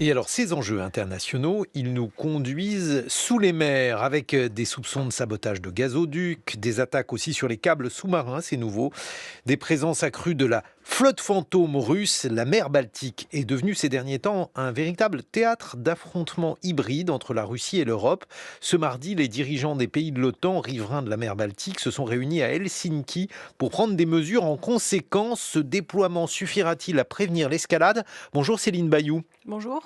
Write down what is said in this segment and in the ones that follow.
Et alors, ces enjeux internationaux, ils nous conduisent sous les mers avec des soupçons de sabotage de gazoducs, des attaques aussi sur les câbles sous-marins, c'est nouveau, des présences accrues de la flotte fantôme russe. La mer Baltique est devenue ces derniers temps un véritable théâtre d'affrontements hybrides entre la Russie et l'Europe. Ce mardi, les dirigeants des pays de l'OTAN, riverains de la mer Baltique, se sont réunis à Helsinki pour prendre des mesures en conséquence. Ce déploiement suffira-t-il à prévenir l'escalade? Bonjour Céline Bayou. Bonjour.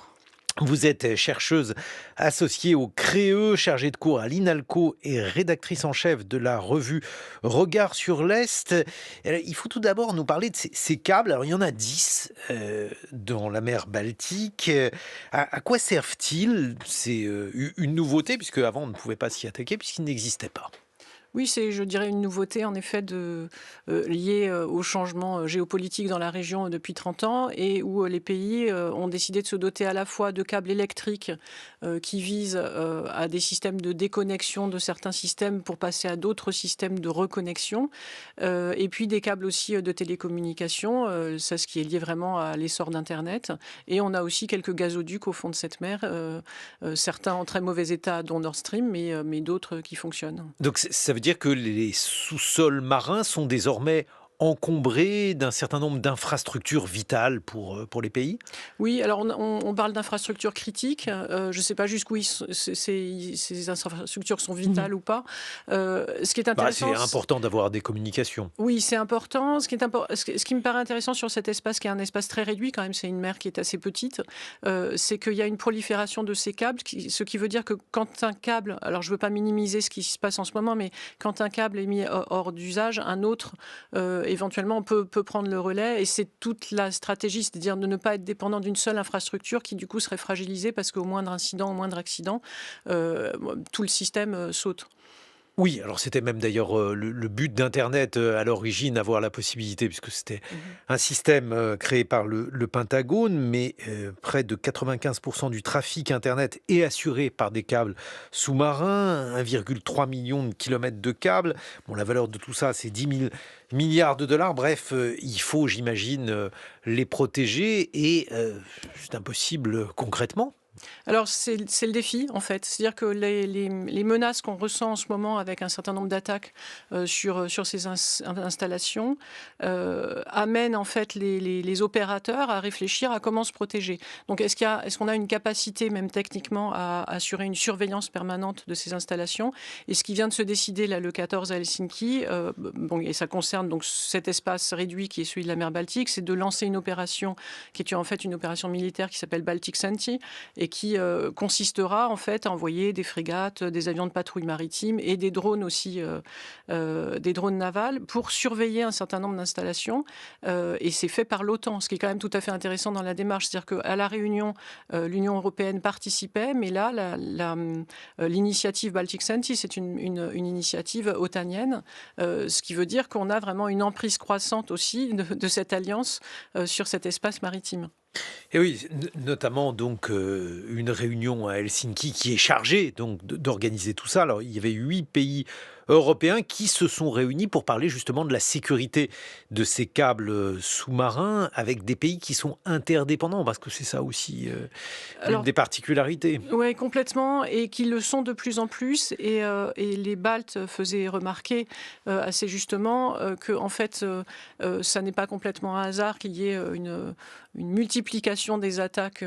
Vous êtes chercheuse associée au CREE, chargée de cours à l'INALCO et rédactrice en chef de la revue Regard sur l'Est. Il faut tout d'abord nous parler de ces câbles. Alors, il y en a 10 dans la mer Baltique. À quoi servent-ils? C'est une nouveauté, puisque avant on ne pouvait pas s'y attaquer, puisqu'ils n'existaient pas. Oui, c'est, je dirais, une nouveauté en effet liée au changement géopolitique dans la région depuis 30 ans et où les pays ont décidé de se doter à la fois de câbles électriques qui visent à des systèmes de déconnexion de certains systèmes pour passer à d'autres systèmes de reconnexion et puis des câbles aussi de télécommunication, ça ce qui est lié vraiment à l'essor d'Internet. Et on a aussi quelques gazoducs au fond de cette mer, certains en très mauvais état, dont Nord Stream, mais d'autres qui fonctionnent. Donc ça veut dire que les sous-sols marins sont désormais encombrés d'un certain nombre d'infrastructures vitales pour les pays? Oui, alors on parle d'infrastructures critiques. Je ne sais pas jusqu'où ces infrastructures sont Mhm. vitales ou pas. Ce qui est Bah, c'est intéressant, important d'avoir des communications. oui, c'est important. Ce qui me paraît intéressant sur cet espace, qui est un espace très réduit quand même, c'est une mer qui est assez petite, c'est qu'il y a une prolifération de ces câbles, ce qui veut dire que quand un câble, alors je ne veux pas minimiser ce qui se passe en ce moment, mais quand un câble est mis hors d'usage, un autre éventuellement peut prendre le relais. Et c'est toute la stratégie, c'est-à-dire de ne pas être dépendant d'une seule infrastructure qui du coup serait fragilisée parce qu'au moindre incident, au moindre accident, euh, tout le système saute. Oui, alors c'était même d'ailleurs le but d'Internet à l'origine, avoir la possibilité, puisque c'était Mhm. un système créé par le Pentagone, mais près de 95% du trafic Internet est assuré par des câbles sous-marins, 1,3 million de kilomètres de câbles. Bon, la valeur de tout ça, c'est 10 000 milliards de dollars. Bref, il faut, j'imagine, les protéger et c'est impossible concrètement. Alors c'est le défi en fait, c'est-à-dire que les menaces qu'on ressent en ce moment avec un certain nombre d'attaques sur ces installations amènent en fait les opérateurs à réfléchir à comment se protéger. Donc est-ce qu'on a une capacité même techniquement à assurer une surveillance permanente de ces installations? Et ce qui vient de se décider là le 14 à Helsinki, bon, et ça concerne donc cet espace réduit qui est celui de la mer Baltique, c'est de lancer une opération qui est en fait une opération militaire qui s'appelle Baltic Senti et qui consistera en fait à envoyer des frégates, des avions de patrouille maritime et des drones aussi, des drones navals pour surveiller un certain nombre d'installations. Et c'est fait par l'OTAN, ce qui est quand même tout à fait intéressant dans la démarche. C'est-à-dire qu'à la réunion, l'Union européenne participait, mais là, l'initiative Baltic Senti, c'est une initiative otanienne, ce qui veut dire qu'on a vraiment une emprise croissante aussi de cette alliance sur cet espace maritime. Et oui, notamment donc une réunion à Helsinki qui est chargée donc d'organiser tout ça. Alors il y avait 8 pays européens qui se sont réunis pour parler justement de la sécurité de ces câbles sous-marins avec des pays qui sont interdépendants, parce que c'est ça aussi une Alors, des particularités. ouais, complètement, et qui le sont de plus en plus. Et les Baltes faisaient remarquer assez justement que en fait, ça n'est pas complètement un hasard qu'il y ait une multiplication des attaques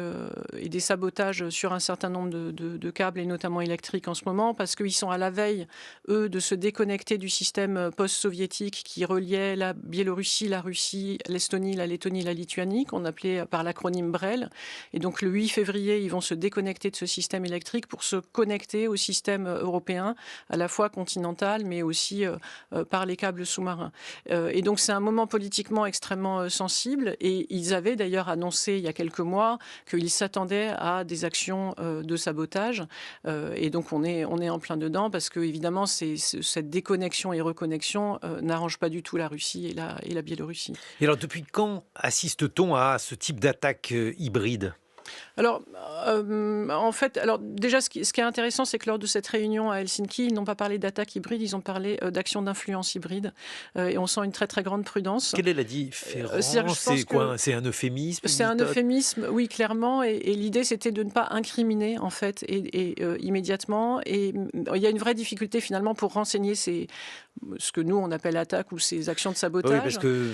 et des sabotages sur un certain nombre de câbles, et notamment électriques en ce moment, parce qu'ils sont à la veille, eux, de se déconnecter du système post-soviétique qui reliait la Biélorussie, la Russie, l'Estonie, la Lettonie, la Lituanie, qu'on appelait par l'acronyme BREL. Et donc le 8 février, ils vont se déconnecter de ce système électrique pour se connecter au système européen, à la fois continental, mais aussi par les câbles sous-marins. Et donc c'est un moment politiquement extrêmement sensible. Et ils avaient d'ailleurs annoncé il y a quelques mois qu'ils s'attendaient à des actions de sabotage. Et donc on est en plein dedans parce que évidemment cette déconnexion et reconnexion n'arrange pas du tout la Russie et la Biélorussie. Et alors depuis quand assiste-t-on à ce type d'attaque hybride? Alors, en fait, alors déjà, ce qui est intéressant, c'est que lors de cette réunion à Helsinki, ils n'ont pas parlé d'attaque hybride, ils ont parlé d'actions d'influence hybride. Et on sent une très très grande prudence. Quelle est la C'est-à-dire que je différence? pense C'est que quoi? C'est un euphémisme, une c'est un méthode? euphémisme, oui, clairement. Et l'idée, c'était de ne pas incriminer, en fait, immédiatement. Et il y a une vraie difficulté, finalement, pour renseigner ce que nous, on appelle attaque ou ces actions de Oui, parce sabotage. que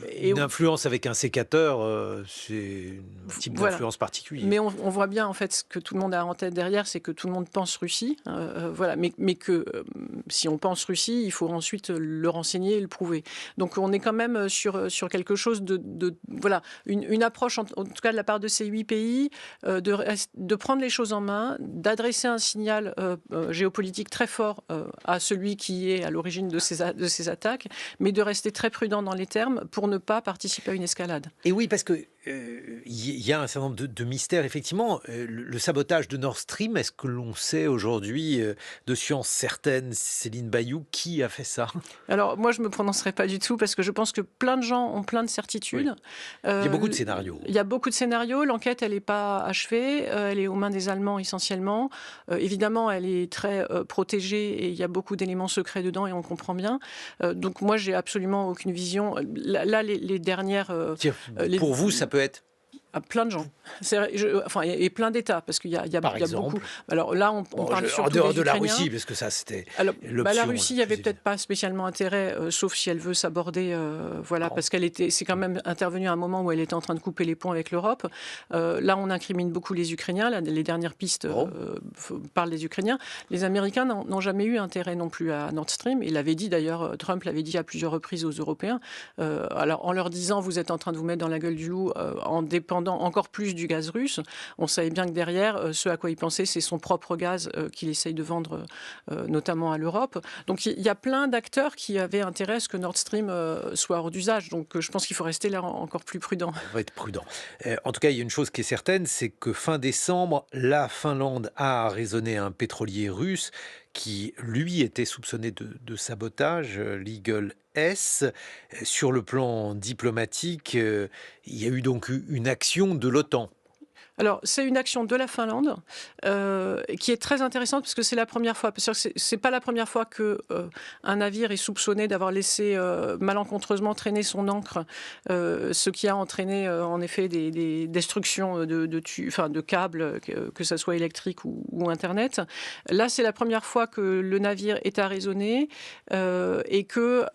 Et une influence avec un sécateur, c'est un type voilà. d'influence particulier. Mais on voit bien, en fait, ce que tout le monde a en tête derrière, c'est que tout le monde pense Russie. Voilà. Mais que si on pense Russie, il faut ensuite le renseigner et le prouver. Donc on est quand même sur quelque chose voilà, une approche, en tout cas de la part de ces 8 pays, de prendre les choses en main, d'adresser un signal géopolitique très fort à celui qui est à l'origine de ces attaques, mais de rester très prudent dans les termes pour ne pas participer à une escalade. Et oui, parce que il y a un certain nombre de mystères, effectivement. Le sabotage de Nord Stream, est-ce que l'on sait aujourd'hui de science certaine, Céline Bayou, qui a fait ça? Alors moi, je ne me prononcerai pas du tout parce que je pense que plein de gens ont plein de Oui. certitudes. Il y a beaucoup de scénarios. Il y a beaucoup de scénarios. L'enquête, elle n'est pas achevée. Elle est aux mains des Allemands essentiellement. Évidemment, elle est très protégée et il y a beaucoup d'éléments secrets dedans et on comprend bien. Donc moi, j'ai absolument aucune vision. Là, les dernières... Tiens, les- pour vous, ça peut être, à plein de gens. Enfin, et plein d'États, parce qu'il y a par beaucoup. exemple, Alors là, on parle en surtout dehors des de la Ukrainiens. Russie, parce que ça, c'était Alors, l'option la Russie, il n'y la avait plus peut-être évidente. pas spécialement intérêt, sauf si elle veut s'aborder, voilà, Non. parce c'est quand même intervenu à un moment où elle était en train de couper les ponts avec l'Europe. Là, on incrimine beaucoup les Ukrainiens. Là, les dernières pistes Bon. parlent des Ukrainiens. Les Américains n'ont jamais eu intérêt non plus à Nord Stream. Il l'avait dit d'ailleurs, Trump l'avait dit à plusieurs reprises aux Européens. Alors, en leur disant, vous êtes en train de vous mettre dans la gueule du loup, en dépendant encore plus du gaz russe. On savait bien que derrière, ce à quoi il pensait, c'est son propre gaz qu'il essaye de vendre, notamment à l'Europe. Donc il y a plein d'acteurs qui avaient intérêt à ce que Nord Stream soit hors d'usage. Donc je pense qu'il faut rester là encore plus prudent. On va être prudent. En tout cas, il y a une chose qui est certaine, c'est que fin décembre, la Finlande a arraisonné un pétrolier russe qui, lui, était soupçonné de sabotage, l'Eagle S. Sur le plan diplomatique, il y a eu donc une action de l'OTAN. Alors, c'est une action de la Finlande qui est très intéressante parce que c'est la première fois. Parce que c'est pas la première fois que un navire est soupçonné d'avoir laissé malencontreusement traîner son ancre, ce qui a entraîné en effet des destructions de câbles, que ça soit électrique ou Internet. Là, c'est la première fois que le navire est arraisonné et que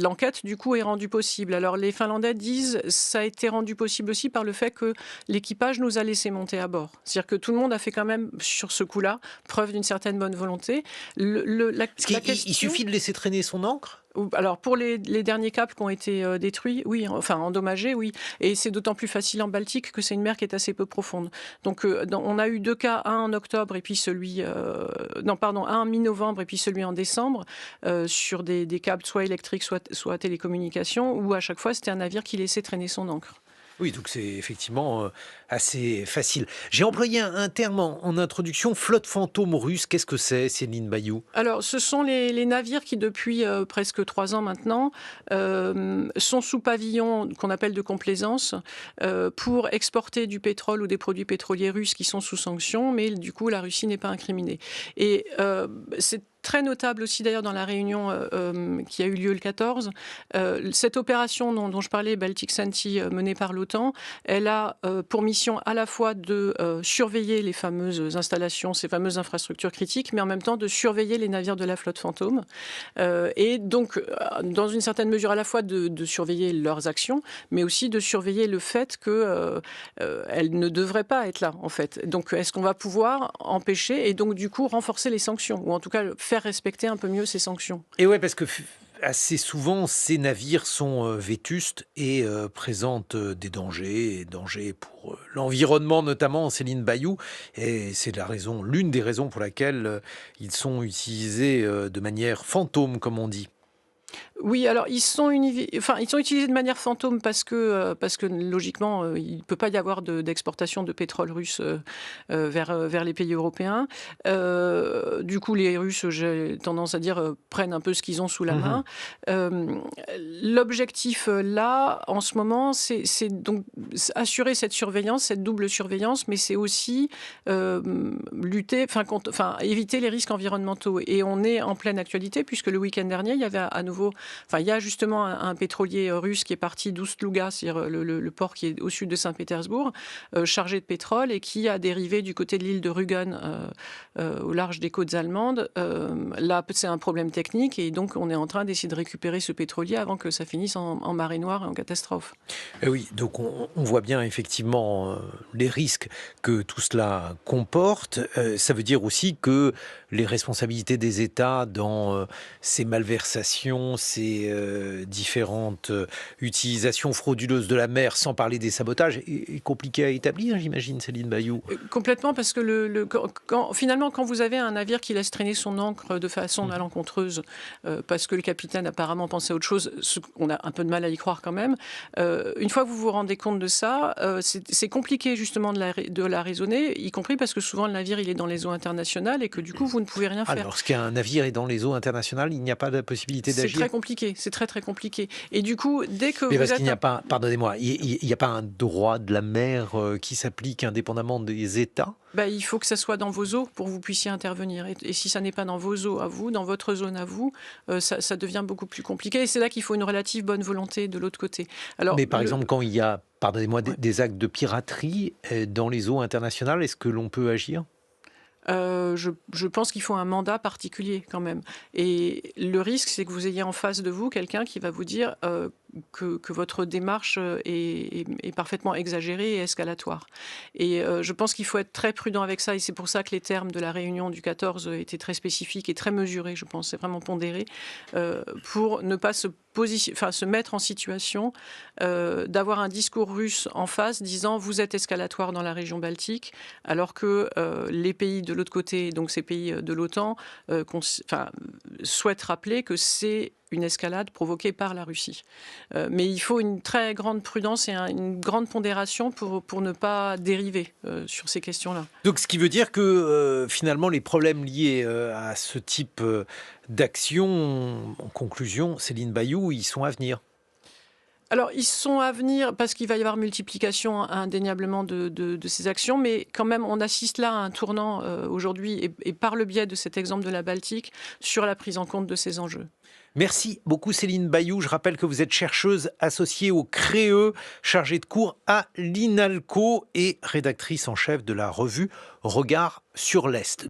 l'enquête du coup est rendue possible. Alors, les Finlandais disent ça a été rendu possible aussi par le fait que l'équipage nous a laissé monter à bord. C'est-à-dire que tout le monde a fait quand même, sur ce coup-là, preuve d'une certaine bonne volonté. Il suffit de laisser traîner son ancre? Alors, pour les derniers câbles qui ont été détruits, oui, enfin endommagés, oui. Et c'est d'autant plus facile en Baltique que c'est une mer qui est assez peu profonde. Donc, on a eu 2 cas, un en octobre et puis celui... un en mi-novembre et puis celui en décembre, sur des câbles soit électriques, soit télécommunications, où à chaque fois, c'était un navire qui laissait traîner son ancre. Oui, donc c'est effectivement assez facile. J'ai employé un terme en introduction, flotte fantôme russe. Qu'est-ce que c'est, Céline Bayou? Alors, ce sont les navires qui, depuis presque 3 ans maintenant, sont sous pavillon qu'on appelle de complaisance pour exporter du pétrole ou des produits pétroliers russes qui sont sous sanction, mais du coup, la Russie n'est pas incriminée. Et c'est très notable aussi d'ailleurs dans la réunion qui a eu lieu le 14. Cette opération dont je parlais, Baltic Senti, menée par l'OTAN, elle a pour mission à la fois de surveiller les fameuses installations, ces fameuses infrastructures critiques, mais en même temps de surveiller les navires de la flotte fantôme. Et donc, dans une certaine mesure, à la fois de surveiller leurs actions, mais aussi de surveiller le fait qu'elles ne devraient pas être là, en fait. Donc, est-ce qu'on va pouvoir empêcher et donc, du coup, renforcer les sanctions, ou en tout cas faire respecter un peu mieux ces sanctions? Et ouais, parce que assez souvent, ces navires sont vétustes et présentent des dangers pour l'environnement notamment, Céline Bayou. Et c'est l'une des raisons pour laquelle ils sont utilisés de manière fantôme, comme on dit. Oui, alors ils sont utilisés de manière fantôme parce que logiquement, il ne peut pas y avoir d'exportation de pétrole russe, vers les pays européens. Du coup, les Russes, j'ai tendance à dire, prennent un peu ce qu'ils ont sous la Mmh. main. Hem, L'objectif, là, en ce moment, c'est donc assurer cette surveillance, cette double surveillance, mais c'est aussi, lutter éviter les risques environnementaux et on est en pleine actualité puisque le week-end dernier, il y avait à nouveau il y a justement un pétrolier russe qui est parti d'Oust-Luga, c'est-à-dire le port qui est au sud de Saint-Pétersbourg, chargé de pétrole et qui a dérivé du côté de l'île de Rügen, au large des côtes allemandes. Là, c'est un problème technique et donc on est en train d'essayer de récupérer ce pétrolier avant que ça finisse en marée noire et en catastrophe. Et oui, donc on voit bien effectivement les risques que tout cela comporte. Ça veut dire aussi que les responsabilités des États dans ces malversations, ces différentes utilisations frauduleuses de la mer, sans parler des sabotages, est compliqué à établir, j'imagine, Céline Bayou. Complètement, parce que finalement, quand vous avez un navire qui laisse traîner son ancre de façon Mhm. malencontreuse, parce que le capitaine apparemment pensait à autre chose, on a un peu de mal à y croire quand même, une fois que vous vous rendez compte de ça, c'est compliqué justement de la raisonner, y compris parce que souvent le navire il est dans les eaux internationales et que du coup vous ne pouvez rien Ah, faire. lorsqu'un navire est dans les eaux internationales, il n'y a pas de possibilité C'est très d'agir. compliqué, c'est très très compliqué. Et du coup, dès que Mais vous parce qu'il êtes n'y a pas, pardonnez-moi, il n'y a pas un droit de la mer qui s'applique indépendamment des États. il faut que ça soit dans vos eaux pour que vous puissiez intervenir. Et si ça n'est pas dans vos eaux à vous, dans votre zone à vous, ça devient beaucoup plus compliqué. Et c'est là qu'il faut une relative bonne volonté de l'autre côté. Alors, Mais par exemple, quand il y a, pardonnez-moi, ouais. des actes de piraterie dans les eaux internationales, est-ce que l'on peut agir? Je pense qu'il faut un mandat particulier quand même. Et le risque, c'est que vous ayez en face de vous quelqu'un qui va vous dire que votre démarche est parfaitement exagérée et escalatoire. Et je pense qu'il faut être très prudent avec ça. Et c'est pour ça que les termes de la réunion du 14 étaient très spécifiques et très mesurés, je pense. C'est vraiment pondéré pour ne pas se mettre en situation d'avoir un discours russe en face disant vous êtes escalatoire dans la région baltique, alors que les pays de l'autre côté, donc ces pays de l'OTAN, souhaitent rappeler que c'est une escalade provoquée par la Russie. Mais il faut une très grande prudence et une grande pondération pour ne pas dériver sur ces questions-là. Donc, ce qui veut dire que finalement, les problèmes liés à ce type d'action, en conclusion, Céline Bayou, ils sont à venir. Alors, ils sont à venir parce qu'il va y avoir multiplication indéniablement de ces actions, mais quand même, on assiste là à un tournant aujourd'hui, et par le biais de cet exemple de la Baltique, sur la prise en compte de ces enjeux. Merci beaucoup Céline Bayou. Je rappelle que vous êtes chercheuse associée au CREE, chargée de cours à l'INALCO et rédactrice en chef de la revue Regard sur l'Est.